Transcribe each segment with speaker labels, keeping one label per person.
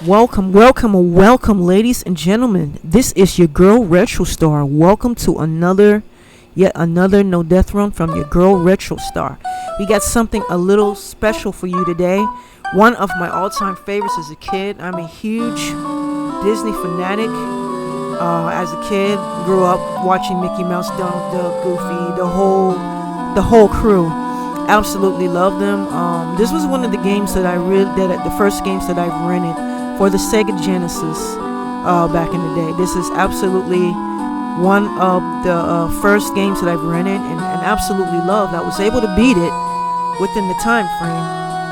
Speaker 1: Welcome, ladies and gentlemen. This is your girl Retrostarr. Welcome to yet another No Death Run from your girl Retrostarr. We got something a little special for you today. One of my all-time favorites as a kid. I'm a huge Disney fanatic. As a kid, grew up watching Mickey Mouse, Donald Duck, Goofy, the whole crew. Absolutely love them. This was one of the games that the first games that I've rented for the Sega Genesis back in the day. This is absolutely one of the first games that I've rented and absolutely loved. I was able to beat it within the time frame.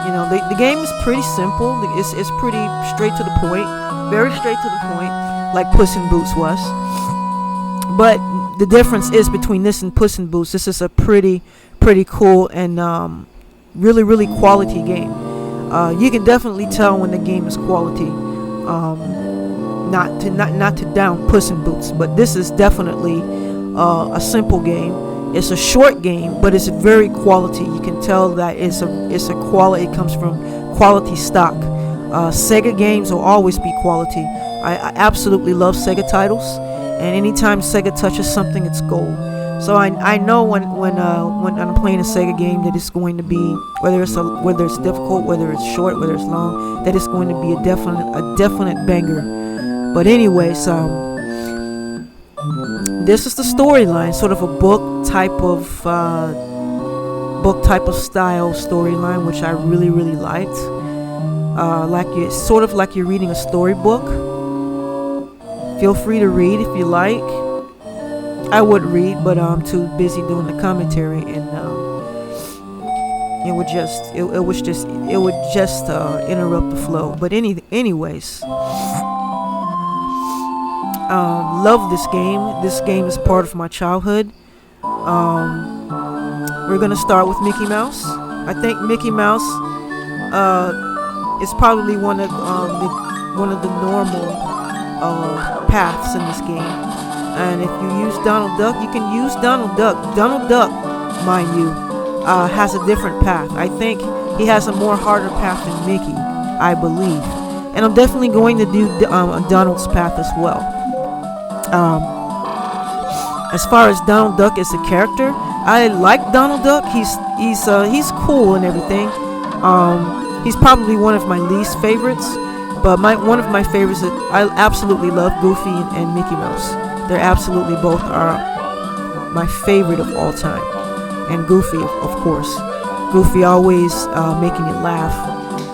Speaker 1: You know, the game is pretty simple. It's pretty straight to the point, very straight to the point, like Puss in Boots was. But the difference is between this and Puss in Boots. This is a pretty cool and really quality game. You can definitely tell when the game is quality. Not to down Puss in Boots, but this is definitely a simple game. It's a short game, but it's very quality. You can tell that it's a quality. It comes from quality stock. Sega games will always be quality. I absolutely love Sega titles, and anytime Sega touches something, it's gold. So I know when I'm playing a Sega game that it's going to be, whether it's difficult, whether it's short, whether it's long, that it's going to be a definite banger. But anyways, this is the storyline, sort of a book type of style storyline, which I really liked. Sort of like you're reading a storybook. Feel free to read if you like. I would read, but I'm too busy doing the commentary, and it would just interrupt the flow. But anyways, love this game. This game is part of my childhood. We're gonna start with Mickey Mouse. I think Mickey Mouse is probably one of the normal paths in this game. And if you use Donald Duck, you can use Donald Duck. Donald Duck, mind you, has a different path. I think he has a more harder path than Mickey, I believe. And I'm definitely going to do Donald's path as well. As far as Donald Duck as a character, I like Donald Duck. He's cool and everything. He's probably one of my least favorites, but one of my favorites that I absolutely love, Goofy and Mickey Mouse. They're absolutely both are my favorite of all time. And Goofy, of course. Goofy always making me laugh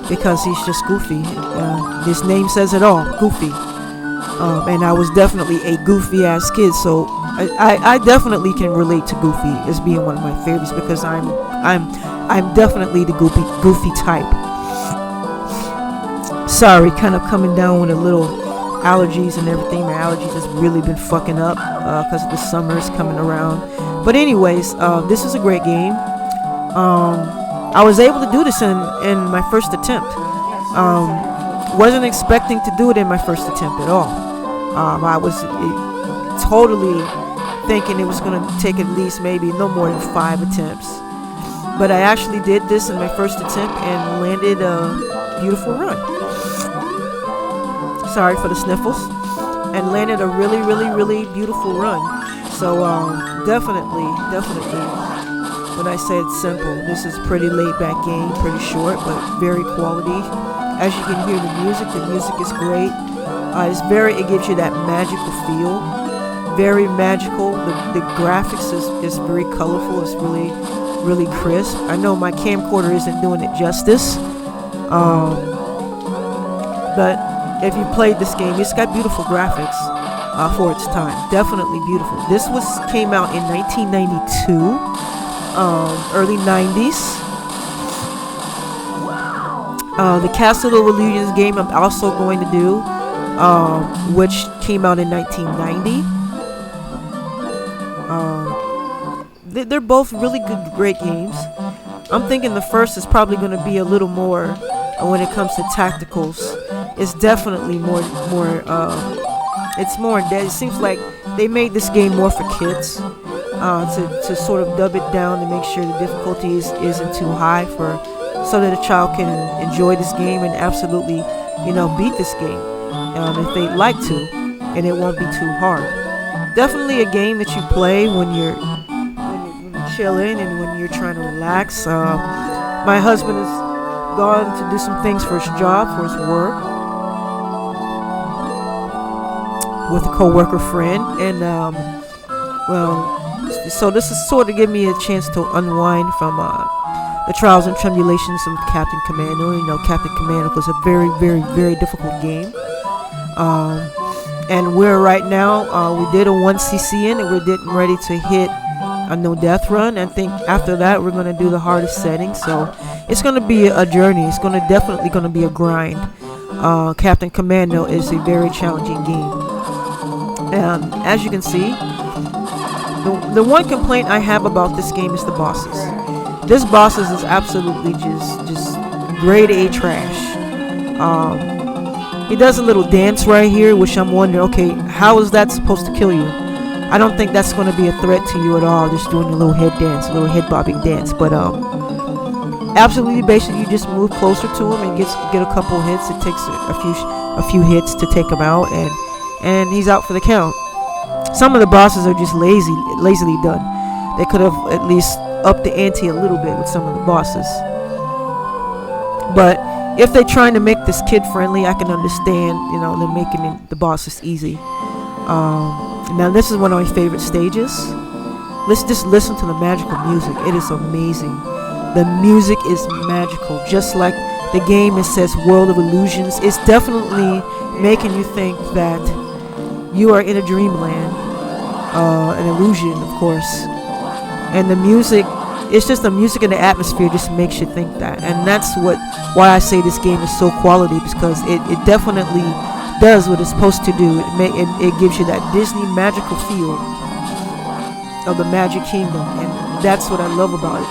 Speaker 1: because he's just Goofy. His name says it all, Goofy. And I was definitely a goofy ass kid, so I definitely can relate to Goofy as being one of my favorites because I'm definitely the goofy type. Sorry, kind of coming down with a little allergies and everything. My allergies has really been fucking up because the summer is coming around. But anyways, this is a great game. I was able to do this in my first attempt. Wasn't expecting to do it in my first attempt at all. I was totally thinking it was going to take at least maybe no more than 5 attempts. But I actually did this in my first attempt and landed a beautiful run. Sorry for the sniffles. And landed a really beautiful run. So definitely, when I say it's simple, this is pretty laid back game, pretty short, but very quality. As you can hear the music is great. It gives you that magical feel. Very magical. The graphics is very colorful. It's really crisp. I know my camcorder isn't doing it justice. But if you played this game, it's got beautiful graphics for its time. Definitely beautiful. This came out in 1992, early 90s. The Castle of Illusions game I'm also going to do, which came out in 1990. They're both really great games. I'm thinking the first is probably going to be a little more when it comes to tacticals. It's definitely more. It's more in depth. It seems like they made this game more for kids, to sort of dub it down to make sure the difficulty isn't too high so that a child can enjoy this game and absolutely beat this game if they'd like to, and it won't be too hard. Definitely a game that you play when you're chilling and when you're trying to relax. My husband has gone to do some things for his job, for his work, with a co-worker friend, and so this is sort of give me a chance to unwind from the trials and tribulations of Captain Commando. Captain Commando was a very, very, very difficult game. And we're right now, we did a 1cc in, and we're getting ready to hit a no death run. I think after that we're going to do the hardest setting, so it's going to be a journey. It's definitely going to be a grind. Captain Commando is a very challenging game. As you can see, the one complaint I have about this game is the bosses. This bosses is absolutely just grade A trash. He does a little dance right here, which I'm wondering, okay, how is that supposed to kill you? I don't think that's going to be a threat to you at all, just doing a little head dance, a little head bobbing dance. But absolutely, basically, you just move closer to him and get a couple hits. It takes a few hits to take him out, and he's out for the count. Some of the bosses are just lazily done. They could have at least upped the ante a little bit with some of the bosses. But if they're trying to make this kid friendly, I can understand, they're making the bosses easy. Now this is one of my favorite stages. Let's just listen to the magical music. It is amazing. The music is magical. Just like the game, it says World of Illusions. It's definitely making you think that you are in a dreamland, an illusion, of course. And the music, it's just the music and the atmosphere just makes you think that. And that's why I say this game is so quality, because it definitely does what it's supposed to do. It gives you that Disney magical feel of the Magic Kingdom, and that's what I love about it.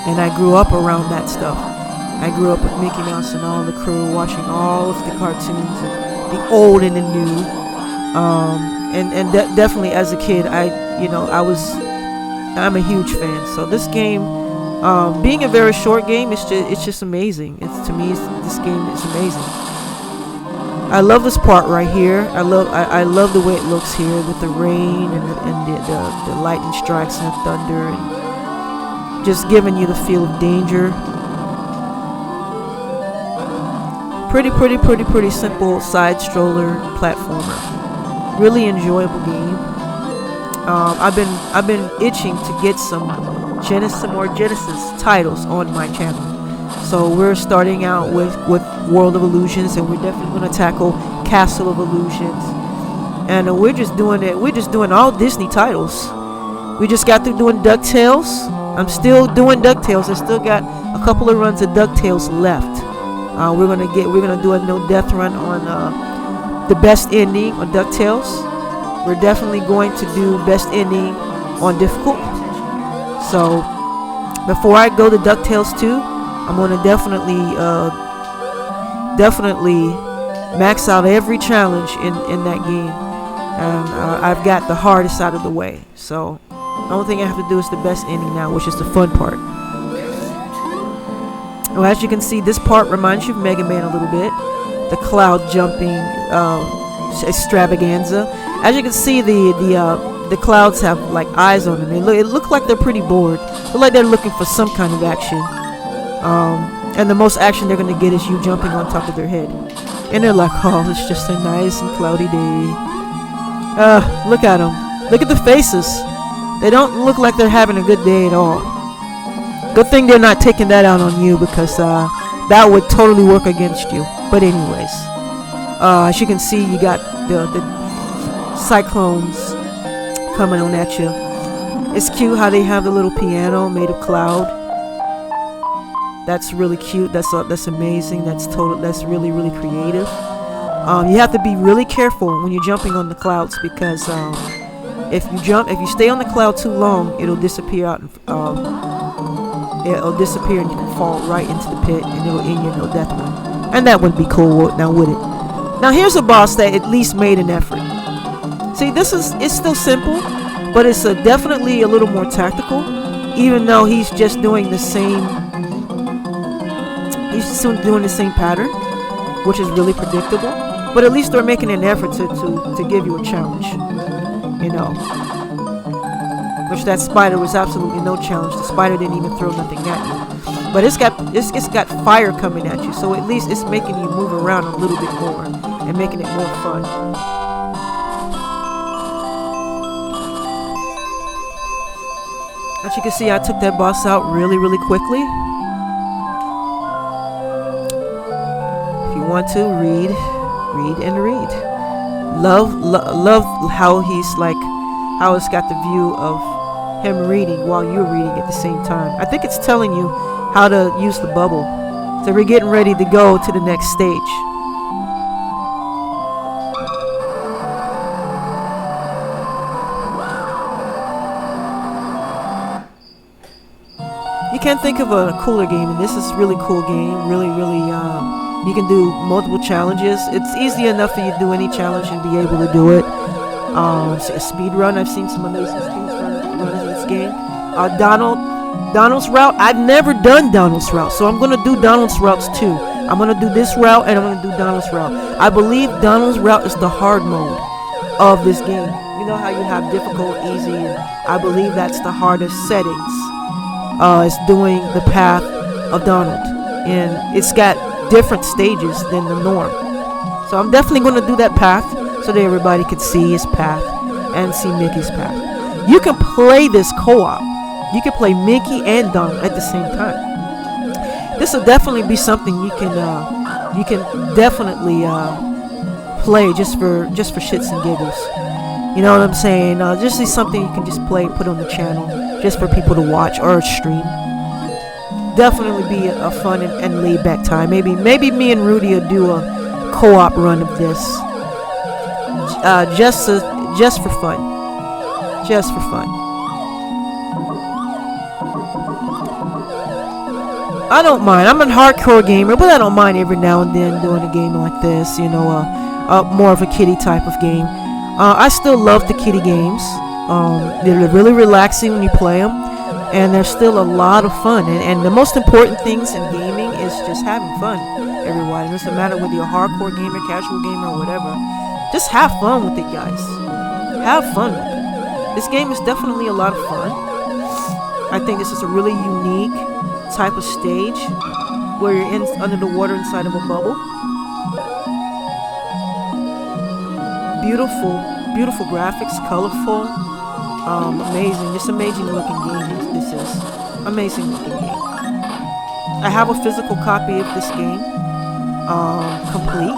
Speaker 1: And I grew up around that stuff. I grew up with Mickey Mouse and all the crew, watching all of the cartoons, and the old and the new. Definitely as a kid, I'm a huge fan. So this game, being a very short game, it's just amazing. This game is amazing. I love this part right here. I love the way it looks here with the rain and the lightning strikes and the thunder, and just giving you the feel of danger. Pretty simple side stroller platformer. Really enjoyable game. I've been itching to get some more Genesis titles on my channel. So we're starting out with World of Illusions, and we're definitely going to tackle Castle of Illusions. And we're just doing all Disney titles. We just got through doing DuckTales. I'm still doing DuckTales. I still got a couple of runs of DuckTales left. We're gonna do a no death run on the best ending on DuckTales. We're definitely going to do best ending on difficult. So before I go to DuckTales 2, I'm going to definitely max out every challenge in that game. And I've got the hardest out of the way. So the only thing I have to do is the best ending now, which is the fun part. Well, as you can see, this part reminds you of Mega Man a little bit. The cloud jumping extravaganza. As you can see, the clouds have like eyes on them. It look like they're pretty bored. Look like they're looking for some kind of action. And the most action they're gonna get is you jumping on top of their head. And they're like, oh, it's just a nice and cloudy day. Look at them. Look at the faces. They don't look like they're having a good day at all. Good thing they're not taking that out on you, because that would totally work against you. But anyways, as you can see, you got the cyclones coming on at you. It's cute how they have the little piano made of cloud. That's really cute. That's amazing. That's really, really creative. You have to be really careful when you're jumping on the clouds, because if you stay on the cloud too long, it'll disappear it'll disappear and you can fall right into the pit, and it'll end your no death one. And that wouldn't be cool, now would it? Now here's a boss that at least made an effort. See, it's still simple, but it's definitely a little more tactical, even though he's just doing the same. He's still doing the same pattern which is really predictable. But at least they're making an effort to give you a challenge, you know. Which that spider was absolutely no challenge. The spider didn't even throw nothing at you. But it's got fire coming at you, so at least it's making you move around a little bit more and making it more fun. As you can see, I took that boss out really, really quickly. If you want to read and read. Love how he's like, how it's got the view of him reading while you're reading at the same time. I think it's telling you how to use the bubble. So we're getting ready to go to the next stage. You can't think of a cooler game, and this is a really cool game. Really, you can do multiple challenges. It's easy enough for you to do any challenge and be able to do it. A speed run. I've seen some amazing speed runs in this game. Donald's route. I've never done Donald's route, so I'm gonna do Donald's routes too. I'm gonna do this route and I'm gonna do Donald's route. I believe Donald's route is the hard mode of this game. You know how you have difficult, easy, and I believe that's the hardest settings. It's doing the path of Donald, and it's got different stages than the norm. So I'm definitely going to do that path so that everybody can see his path and see Mickey's path. You can play this co-op. You can play Mickey and Donald at the same time. This will definitely be something you can definitely play just for shits and giggles. You know what I'm saying? Just is something you can just play, put on the channel, just for people to watch or stream. Definitely be a fun and laid back time. Maybe me and Rudy will do a co-op run of this, just for fun. Just for fun. I don't mind. I'm a hardcore gamer, but I don't mind every now and then doing a game like this. You know, more of a kiddie type of game. I still love the kiddie games. They're really relaxing when you play them, and they're still a lot of fun. And the most important things in gaming is just having fun. Everyone, it doesn't matter whether you're a hardcore gamer, casual gamer, or whatever. Just have fun with it, guys. Have fun with it. This game is definitely a lot of fun. I think this is a really unique type of stage where you're under the water inside of a bubble. Beautiful graphics, colorful, amazing, just amazing looking game. This is amazing looking game. I have a physical copy of this game, complete.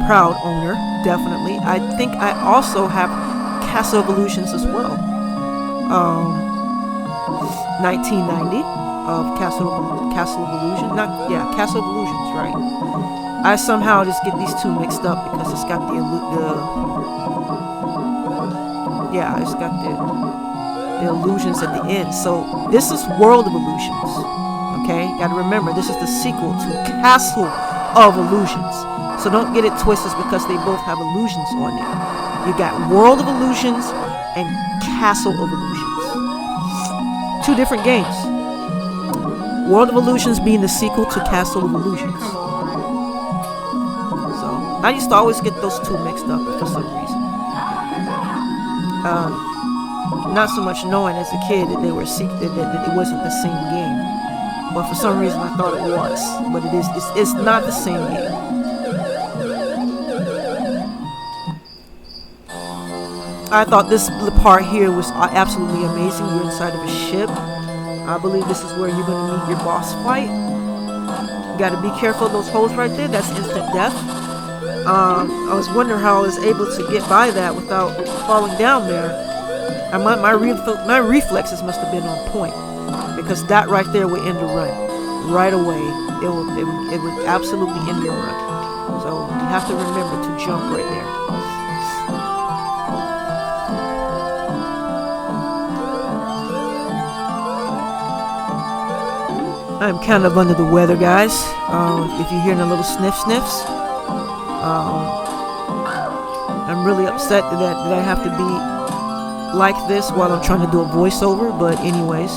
Speaker 1: Proud owner, definitely. I think I also have Castle of Illusions as well. 1990 of Castle of Illusion. Castle of Illusions, right? I somehow just get these two mixed up because it's got it's got the illusions at the end. So this is World of Illusions. Okay, gotta remember this is the sequel to Castle of Illusions. So don't get it twisted because they both have illusions on it. You got World of Illusions and Castle of Illusions. Two different games. World of Illusions being the sequel to Castle of Illusions. I used to always get those two mixed up for some reason. Not so much knowing as a kid that they were that it wasn't the same game, but for some reason I thought it was. But it is. It's not the same game. I thought this part here was absolutely amazing. You're inside of a ship. I believe this is where you're going to meet your boss fight. You got to be careful of those holes right there. That's instant death. I was wondering how I was able to get by that without falling down there. And my reflexes must have been on point, because that right there would end the run right away. It would absolutely end your run. So you have to remember to jump right there. I'm kind of under the weather, guys. If you're hearing a little sniffs. I'm really upset that I have to be like this while I'm trying to do a voiceover, but anyways,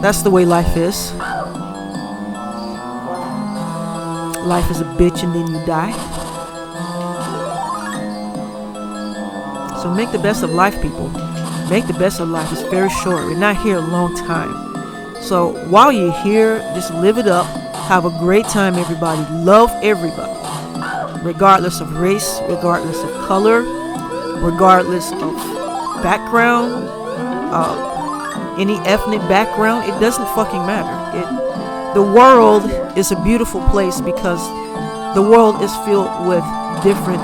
Speaker 1: that's the way life is. Life is a bitch and then you die. So make the best of life, people. Make the best of life. It's very short. We're not here a long time. So while you're here, just live it up. Have a great time, everybody. Love everybody, regardless of race, regardless of color, regardless of background, any ethnic background. It doesn't fucking matter. The world is a beautiful place because the world is filled with different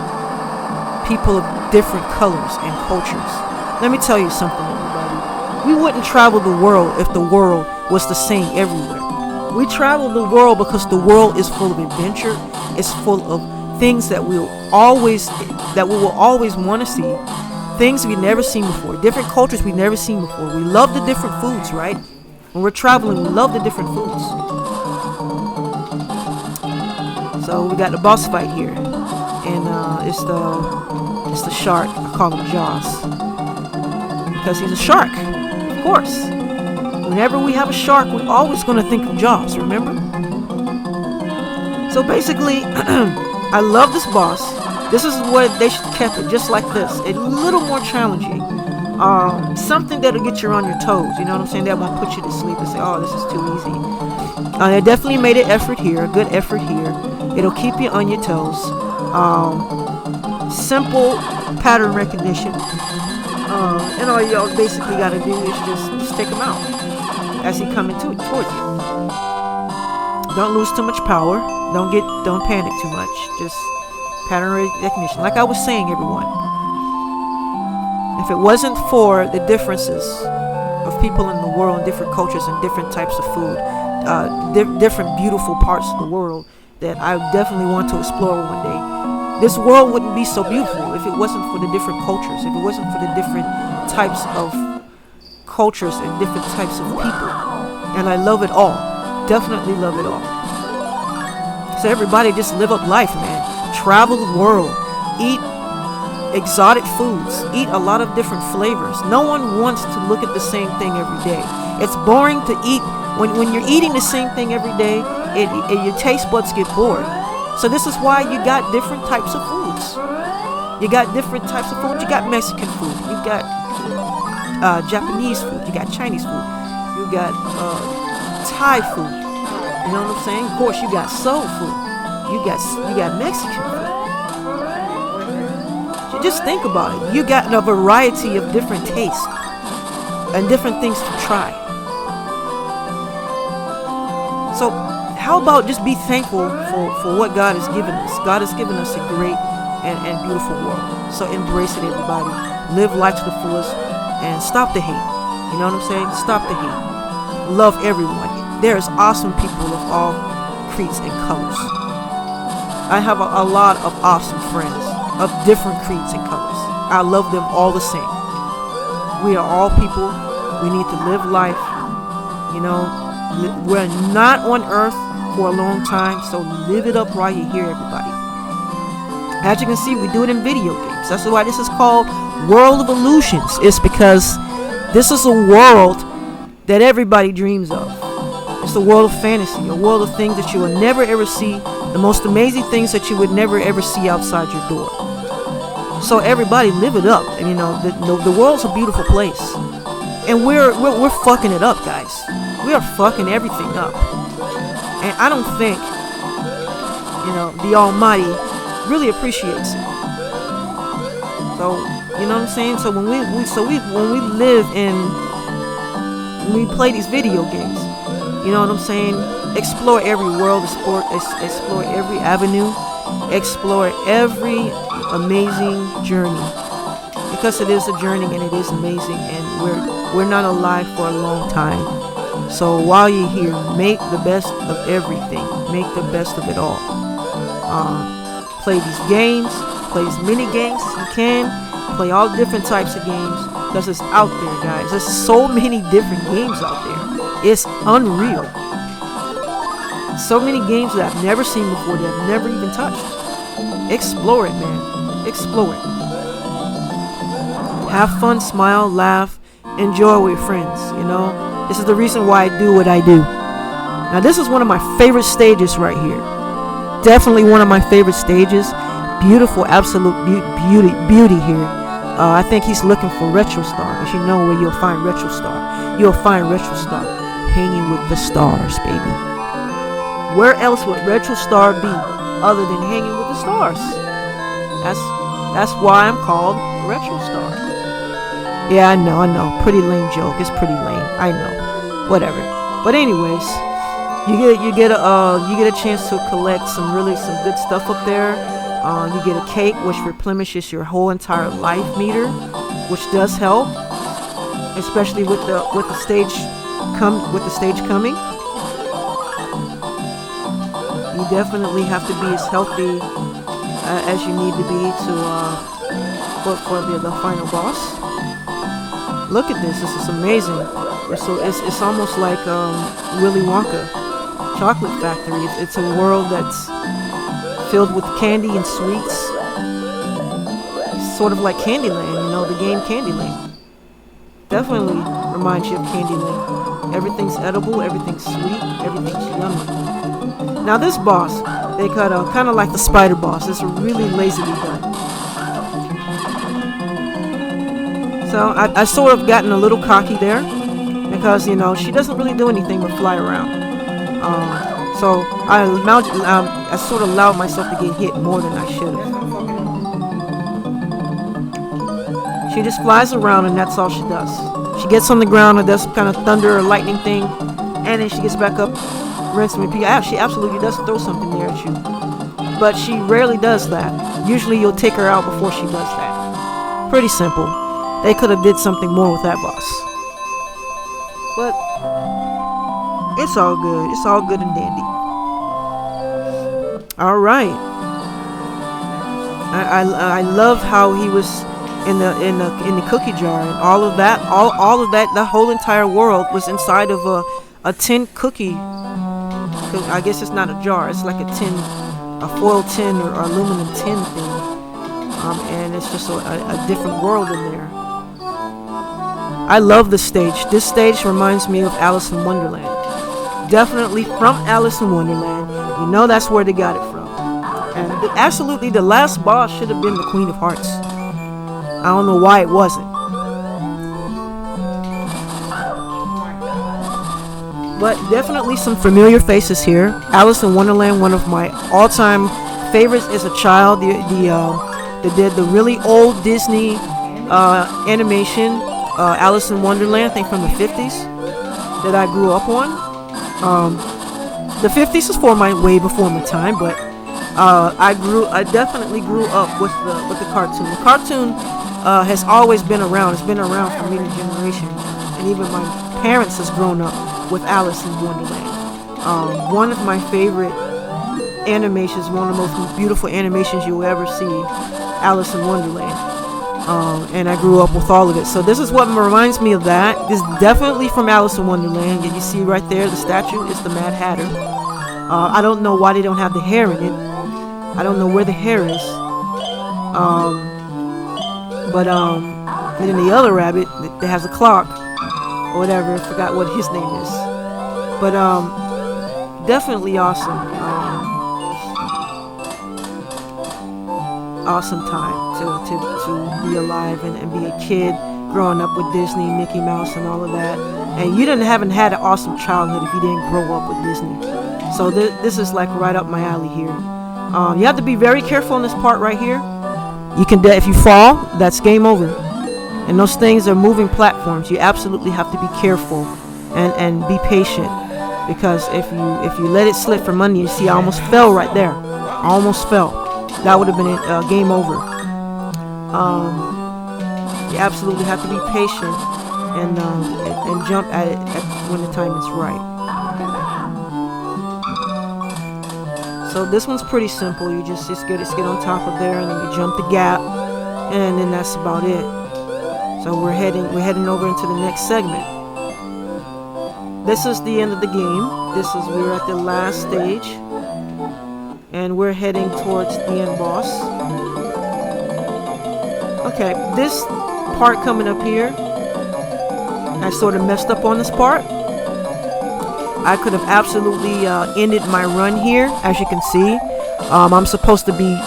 Speaker 1: people of different colors and cultures. Let me tell you something, everybody. We wouldn't travel the world if the world was the same everywhere. We travel the world because the world is full of adventure. It's full of things that we will always want to see. Things we've never seen before. Different cultures we've never seen before. We love the different foods, right? When we're traveling, we love the different foods. So we got the boss fight here, and it's the shark. I call him Jaws because he's a shark, of course. Whenever we have a shark, we're always going to think of Jaws, remember? So basically, I love this boss. This is what they should have kept it, just like this. A little more challenging. Something that'll get you on your toes, you know what I'm saying? That won't put you to sleep and say, oh, this is too easy. They definitely made an effort here, a good effort here. It'll keep you on your toes. Simple pattern recognition. And all y'all basically got to do is just take him out as he comes towards you. Don't lose too much power. Don't panic too much. Just pattern recognition. Like I was saying, everyone, if it wasn't for the differences of people in the world, different cultures and different types of food, different beautiful parts of the world that I definitely want to explore one day, this world wouldn't be so beautiful if it wasn't for the different cultures, if it wasn't for the different types of cultures and different types of people. And I love it all. Definitely love it all. So everybody just live up life, man. Travel the world. Eat exotic foods. Eat a lot of different flavors. No one wants to look at the same thing every day. It's boring to eat. When you're eating the same thing every day, your taste buds get bored. So this is why you got different types of foods. You got different types of food. You got Mexican food. You got Japanese food. You got Chinese food. You got Thai food. You know what I'm saying? Of course, you got soul food. You got Mexican food. So just think about it. You got a variety of different tastes and different things to try. So how about just be thankful for what God has given us. God has given us a great and beautiful world. So embrace it, everybody. Live life to the fullest and stop the hate. You know what I'm saying? Stop the hate. Love everyone. There's awesome people of all creeds and colors. I have a lot of awesome friends of different creeds and colors. I love them all the same. We are all people. We need to live life. You know, we're not on earth for a long time, so live it up while you're here, everybody. As you can see, we do it in video games. That's why this is called World of Illusions. It's because this is a world that everybody dreams of. It's a world of fantasy, a world of things that you will never ever see, the most amazing things that you would never ever see outside your door. So everybody live it up. And you know, the world's a beautiful place. And we're fucking it up, guys. We are fucking everything up. And I don't think, you know, the Almighty really appreciates it. So, you know what I'm saying? So when we live in, when we play these video games, you know what I'm saying? Explore every world, explore every avenue, explore every amazing journey. Because it is a journey and it is amazing, and we're not alive for a long time. So while you're here, make the best of everything. Make the best of it all. Play these games. Play as many games as you can. Play all different types of games. Because it's out there, guys. There's so many different games out there. It's unreal. So many games that I've never seen before, that I've never even touched. Explore it, man. Explore it. Have fun, smile, laugh, enjoy with friends, you know. This is the reason why I do what I do. Now this is one of my favorite stages right here. definitely one of my favorite stages. Beautiful, absolute beauty here. I think he's looking for Retrostarr, because you know where you'll find Retrostarr. You'll find Retrostarr hanging with the stars, baby. Where else would Retrostarr be other than hanging with the stars? That's why I'm called Retrostarr. Yeah, I know. Pretty lame joke. It's pretty lame. I know. Whatever. But anyways, you get a chance to collect some good stuff up there. You get a cake, which replenishes your whole entire life meter, which does help, especially with the stage coming. You definitely have to be as healthy as you need to be for the final boss. Look at this. This is amazing. It's almost like Willy Wonka Chocolate Factory. It's a world that's filled with candy and sweets. It's sort of like Candyland, the game Candyland. Definitely reminds you of Candyland. Everything's edible, everything's sweet, everything's yummy. Now this boss, they cut kind of like the spider boss. It's really lazily done. So I sort of gotten a little cocky there, because she doesn't really do anything but fly around. So I sort of allowed myself to get hit more than I should have. She just flies around, and that's all she does. She gets on the ground and does some kind of thunder or lightning thing, and then she gets back up, rinse and repeat. She absolutely does throw something there at you, but she rarely does that. Usually you'll take her out before she does that. Pretty simple. They could have did something more with that boss, but it's all good. It's all good and dandy. All right. I love how he was in the cookie jar, and all of that. The whole entire world was inside of a tin cookie. I guess it's not a jar. It's like a foil tin or aluminum tin thing. And it's just a different world in there. I love this stage. This stage reminds me of Alice in Wonderland. Definitely from Alice in Wonderland. That's where they got it from. And absolutely, the last boss should have been the Queen of Hearts. I don't know why it wasn't. But definitely some familiar faces here. Alice in Wonderland, one of my all-time favorites as a child. The really old Disney animation, Alice in Wonderland, I think from the 50s, that I grew up on. The 50s is way before my time, but I definitely grew up with the cartoon. The cartoon has always been around. It's been around for many generations, and even my parents has grown up with Alice in Wonderland. One of my favorite animations, one of the most beautiful animations you'll ever see, Alice in Wonderland. And I grew up with all of it. So this is what reminds me of that. This is definitely from Alice in Wonderland. You see right there, the statue is the Mad Hatter. I don't know why they don't have the hair in it. I don't know where the hair is. But then the other rabbit that has a clock or whatever, I forgot what his name is. But definitely awesome. Awesome time to be alive and be a kid growing up with Disney, Mickey Mouse, and all of that. And you haven't had an awesome childhood if you didn't grow up with Disney. So this is like right up my alley here. You have to be very careful on this part right here. If you fall, that's game over. And those things are moving platforms. You absolutely have to be careful and be patient, because if you let it slip from under you, see, I almost fell right there. I almost fell. That would have been game over. You absolutely have to be patient and jump at it when the time is right. So this one's pretty simple. You just get on top of there, and then you jump the gap, and then that's about it. So we're heading over into the next segment. This is the end of the game. We're at the last stage, and we're heading towards the end boss. Okay, this part coming up here, I sort of messed up on this part. I could have absolutely ended my run here, as you can see. I'm supposed to be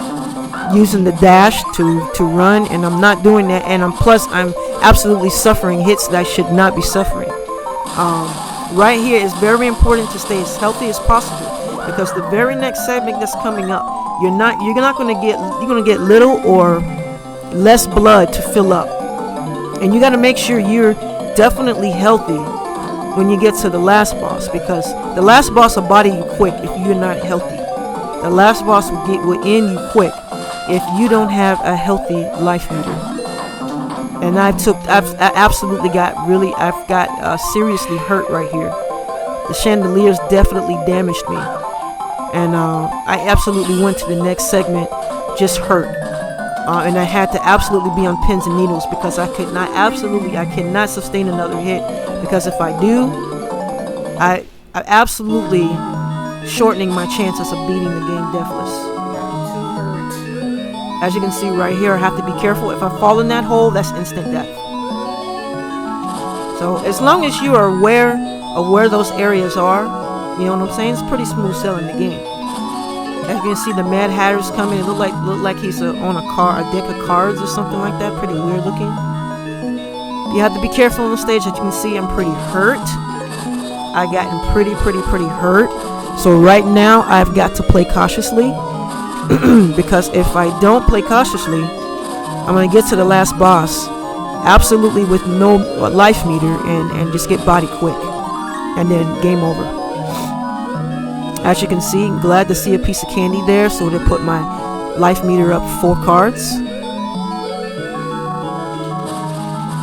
Speaker 1: using the dash to run, and I'm not doing that, and I'm absolutely suffering hits that I should not be suffering. Right here is very important to stay as healthy as possible, because the very next segment that's coming up, you're not going to get little or less blood to fill up, and you got to make sure you're definitely healthy when you get to the last boss, because the last boss will body you quick if you're not healthy. The last boss will end you quick if you don't have a healthy life meter. And I've absolutely got seriously hurt right here. The chandeliers definitely damaged me, and I absolutely went to the next segment just hurt, and I had to absolutely be on pins and needles, because I cannot sustain another hit, because if I do, I absolutely shortening my chances of beating the game deathless. As you can see right here, I have to be careful. If I fall in that hole, that's instant death. So as long as you are aware of where those areas are, you know what I'm saying? It's pretty smooth sailing the game. As you can see, the Mad Hatter's coming. It look like he's on a deck of cards or something like that. Pretty weird looking. You have to be careful on the stage. As you can see, I'm pretty hurt. I gotten pretty hurt. So right now, I've got to play cautiously. Because if I don't play cautiously, I'm going to get to the last boss absolutely with no life meter and just get body quick, and then game over. As you can see, glad to see a piece of candy there, so to put my life meter up 4 cards.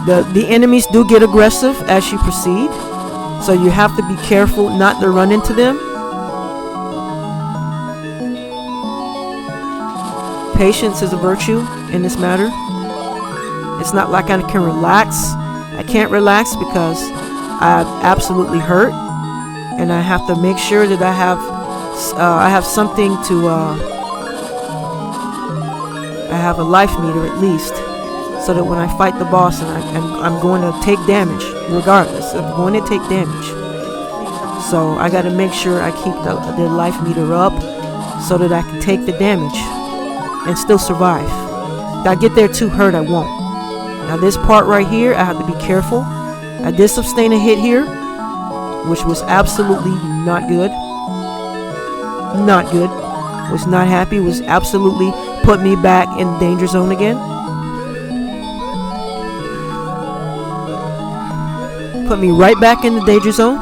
Speaker 1: The enemies do get aggressive as you proceed, so you have to be careful not to run into them. Patience is a virtue in this matter. It's not like I can relax. I can't relax because I'm absolutely hurt, and I have to make sure that I have something to. I have a life meter at least, so that when I fight the boss and I'm going to take damage, regardless, I'm going to take damage. So I got to make sure I keep the life meter up so that I can take the damage and still survive. If I get there too hurt, I won't. Now this part right here, I have to be careful. I did sustain a hit here, which was absolutely not good. Not good. Was not happy. Was absolutely put me back in the danger zone again. Put me right back in the danger zone.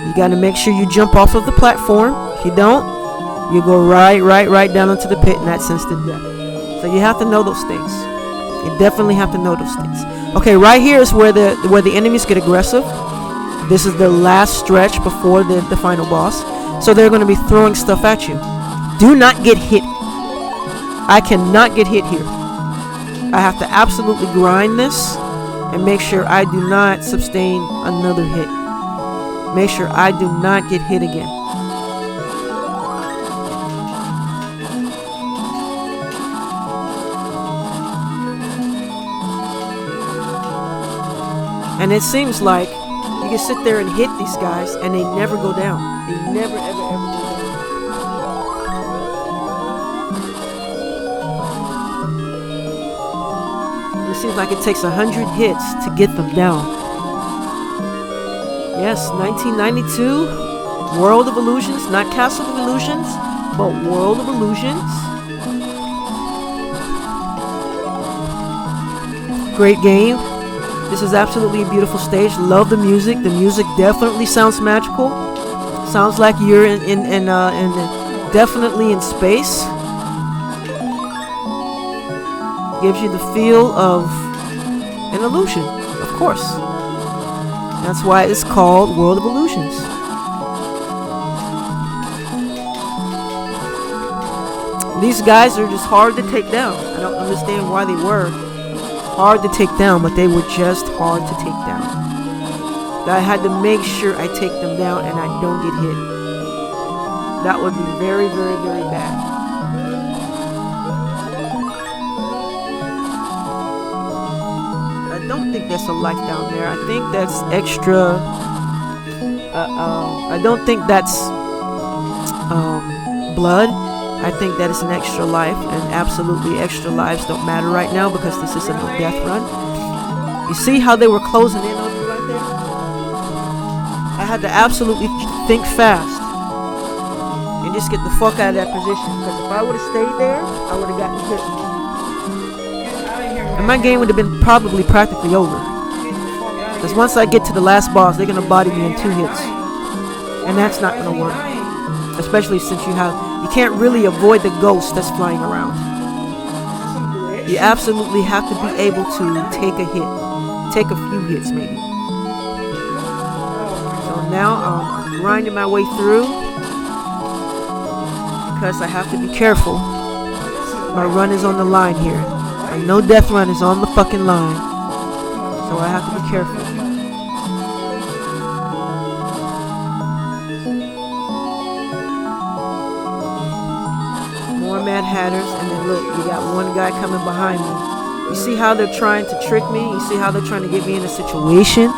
Speaker 1: You got to make sure you jump off of the platform. If you don't, you go right down into the pit, and that's instant death. So you have to know those things. You definitely have to know those things. Okay, right here is where the enemies get aggressive. This is the last stretch before the final boss. So they're going to be throwing stuff at you. Do not get hit. I cannot get hit here. I have to absolutely grind this and make sure I do not sustain another hit. Make sure I do not get hit again. And it seems like you can sit there and hit these guys and they never go down. They never, ever go down. It seems like it takes 100 hits to get them down. Yes, 1992, World of Illusions, not Castle of Illusions, but World of Illusions. Great game. This is absolutely a beautiful stage. Love the music. The music definitely sounds magical. Sounds like you're in definitely in space. Gives you the feel of an illusion, of course. That's why it's called World of Illusions. These guys are just hard to take down. I don't understand why they were hard to take down, but they were just hard to take down. I had to make sure I take them down and I don't get hit. That would be very, very, very bad. I don't think that's a life down there. I think that's extra. I don't think that's blood. I think that is an extra life, and absolutely extra lives don't matter right now because this is a no death run. You see how they were closing in on me right there? I had to absolutely think fast and just get the fuck out of that position, because if I would have stayed there, I would have gotten hit. And my game would have been probably practically over. Because once I get to the last boss, they're going to body me in 2 hits. And that's not going to work. Especially since you can't really avoid the ghost that's flying around. You absolutely have to be able to take a hit. Take a few hits maybe. So now I'm grinding my way through, because I have to be careful. My run is on the line here. My no death run is on the fucking line. So I have to be careful. More Mad Hatters, and then look, you got one guy coming behind me. You see how they're trying to trick me? You see how they're trying to get me in a situation?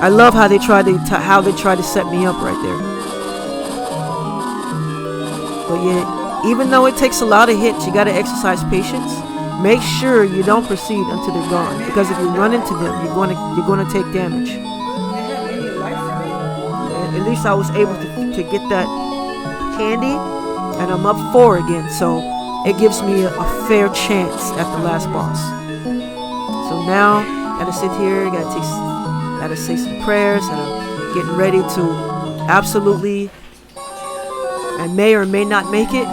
Speaker 1: I love how they try to set me up right there. But yeah, even though it takes a lot of hits, you gotta exercise patience. Make sure you don't proceed until they're gone, because if you run into them, you're gonna take damage. At least I was able to get that candy, and I'm up 4 again, so it gives me a fair chance at the last boss. So now, gotta sit here, gotta say some prayers, and I'm getting ready to absolutely, and may or may not make it.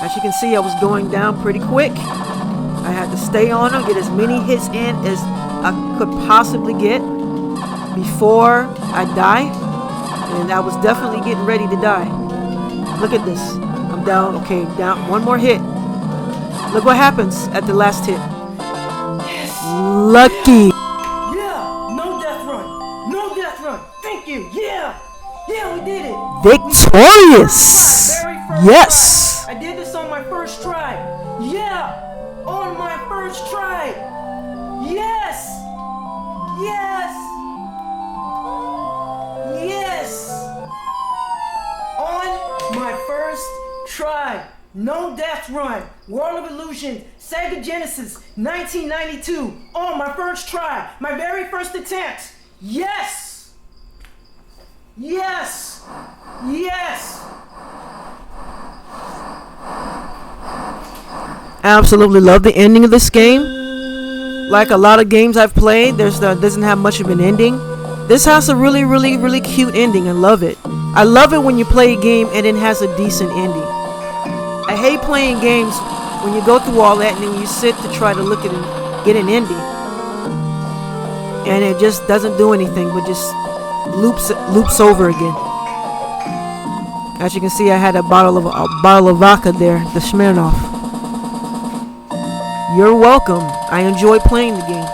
Speaker 1: As you can see, I was going down pretty quick. I had to stay on him, get as many hits in as I could possibly get before I die. And I was definitely getting ready to die. Look at this. I'm down. Okay, down. One more hit. Look what happens at the last hit.
Speaker 2: Yes.
Speaker 1: Lucky.
Speaker 2: Yeah. No death run. No death run. Thank you. Yeah. Yeah, we did it.
Speaker 1: Victorious. Yes.
Speaker 2: I did this on my first try. Yeah. On my first try. Yes. Yes. Yes! On my first try. No death run. World of Illusion. Sega Genesis. 1992. On my first try. My very first attempt. Yes! Yes! Yes!
Speaker 1: I absolutely love the ending of this game. Like a lot of games I've played, doesn't have much of an ending. This has a really, really, really cute ending. I love it. I love it when you play a game and it has a decent ending. I hate playing games when you go through all that and then you sit to try to look at it, get an ending, and it just doesn't do anything, but just loops over again. As you can see, I had a bottle of vodka there, the Smirnoff. You're welcome. I enjoy playing the game.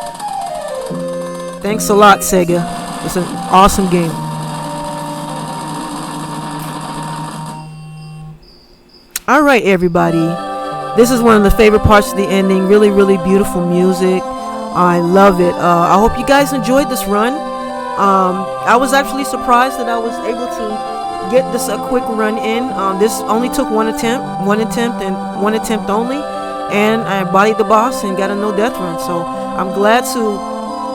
Speaker 1: Thanks a lot, Sega. It's an awesome game. Alright, everybody. This is one of the favorite parts of the ending. Really, really beautiful music. I love it. I hope you guys enjoyed this run. I was actually surprised that I was able to get this a quick run in. This only took one attempt only. And I bodied the boss and got a no death run. So I'm glad to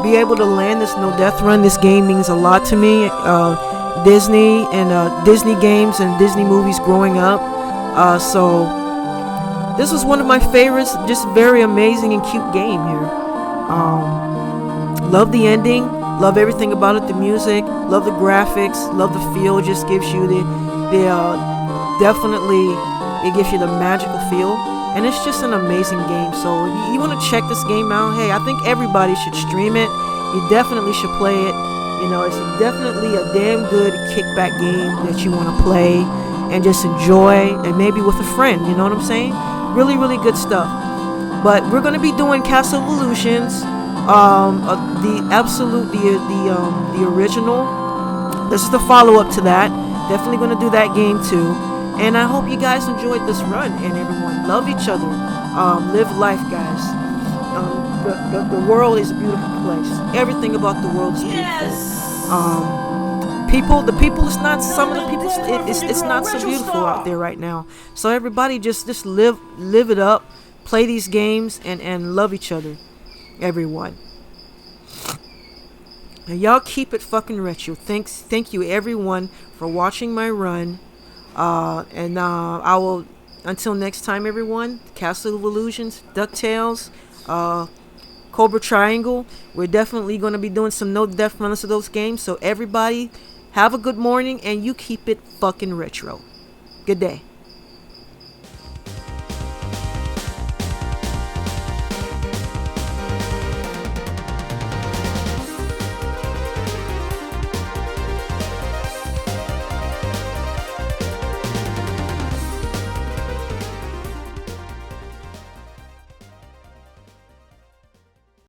Speaker 1: be able to land this no death run. This game means a lot to me. Disney and Disney games and Disney movies growing up. So this was one of my favorites. Just very amazing and cute game here. Love the ending. Love everything about it. The music. Love the graphics. Love the feel. It just gives you definitely it gives you the magical feel. And it's just an amazing game. So if you want to check this game out, hey, I think everybody should stream it. You definitely should play it. You know, it's definitely a damn good kickback game that you want to play and just enjoy, and maybe with a friend. You know what I'm saying? Really, really good stuff. But we're gonna be doing Castle of Illusions, the original. This is the follow-up to that. Definitely gonna do that game too. And I hope you guys enjoyed this run, and everyone love each other. Live life, guys. The world is a beautiful place. Everything about the world is beautiful.
Speaker 2: Yes.
Speaker 1: the people is not, some of the people, it's not so beautiful out there right now. So everybody just live it up, play these games, and love each other, everyone. And y'all keep it fucking retro. Thank you everyone for watching my run. And I will, until next time, everyone. Castle of Illusions, DuckTales, Cobra Triangle. We're definitely going to be doing some no death runs of those games. So everybody, have a good morning, and you keep it fucking retro. Good day.